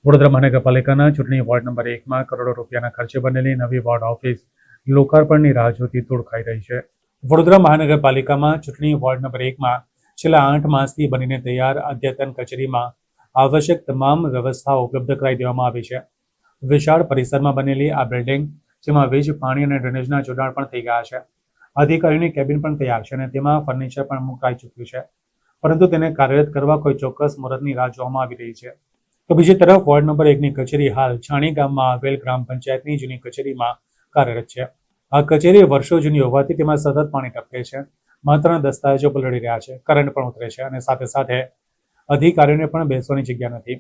વડોદરા મહાનગરપાલિકાના ચૂંટણી ward number 1માં કરોડો રૂપિયાના ખર્ચે બનેલી નવી વોર્ડ ઓફિસ લોકાર્પણની રાહ જોતી ધૂળ ખાઈ રહી છે. વડોદરા મહાનગરપાલિકામાં ચૂંટણી વોર્ડ નંબર 1માં છેલ્લા 8 માસથી બનીને તૈયાર અદ્યતન કચેરીમાં આવશ્યક તમામ વ્યવસ્થાઓ ઉપલબ્ધ કરાવી દેવામાં આવી છે. વિશાળ પરિસરમાં બનેલી આ બિલ્ડિંગ, જેમાં વીજ, પાણી અને ડ્રેનેજના જોડાણ પણ થઈ ગયા છે. અધિકારીઓની કેબિન પણ તૈયાર છે અને તેમાં ફર્નિચર પણ મુકાઈ ચૂક્યું છે, પરંતુ તેને કાર્યરત કરવા કોઈ ચોક્કસ મુહૂર્તની રાહ જોવામાં આવી રહી છે. તો બીજી તરફ વોર્ડ નંબર 1ની કચેરી હાલ છાણી ગામમાં આવેલ ગ્રામ પંચાયતની જૂની કચેરીમાં કાર્યરત છે. આ કચેરી વર્ષો જૂની હોવાથી તેમાં સતત પાણી ટપકે છે, મહત્વના દસ્તાવેજો પલળી રહ્યા છે, કરંટ પણ ઉતરે છે અને સાથે સાથે અધિકારીઓને પણ બેસવાની જગ્યા નથી.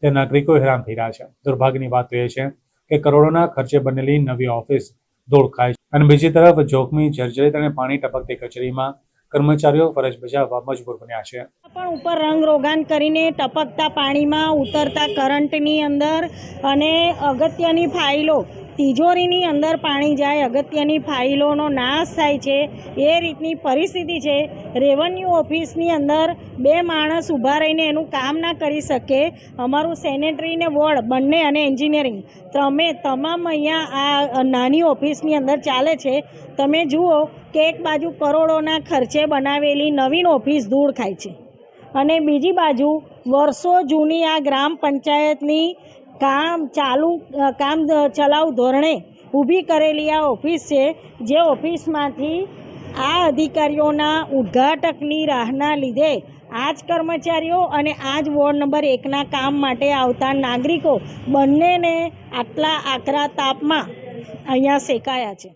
તે નાગરિકો હેરાન થઈ રહ્યા છે. દુર્ભાગ્યની વાત તો એ છે કે કરોડોના ખર્ચે બનેલી નવી ઓફિસ ધૂળ ખાય છે અને બીજી તરફ જોખમી, જર્જરિત અને પાણી ટપકતી કચેરીમાં કર્મચારીઓ ફરજ બજાવવા મજબૂર બન્યા છે. પણ ઉપર રંગ રોગાન કરીને ટપકતા પાણીમાં ઉતરતા કરંટની અંદર અને અગત્યની ફાઇલો તિજોરીની અંદર પાણી જાય, અગત્યની ફાઇલોનો નાશ થાય છે, એ રીતની પરિસ્થિતિ છે. રેવન્યુ ઓફિસની અંદર 2 માણસ ઊભા રહીને એનું કામ ના કરી શકે. અમારું સેનેટરી ને વોર્ડ બંને અને એન્જિનિયરિંગ તમામ અહીંયા આ નાની ઓફિસની અંદર ચાલે છે. તમે જુઓ કે એક બાજુ કરોડોના ખર્ચે બનાવેલી નવીન ઓફિસ ધૂળ ખાય છે અને બીજી બાજુ વર્ષો જૂની આ ગ્રામ પંચાયતની કામ ચલાઉ ધોરણે ઊભી કરેલી આ ઓફિસ છે, જે ઓફિસમાંથી આ અધિકારીઓના ઉદ્ઘાટકની રાહના લીધે આ જ કર્મચારીઓ અને આ જ વોર્ડ નંબર 1ના કામ માટે આવતા નાગરિકો બંનેને આટલા આકરા તાપમાં અહીંયા શેકાયા છે.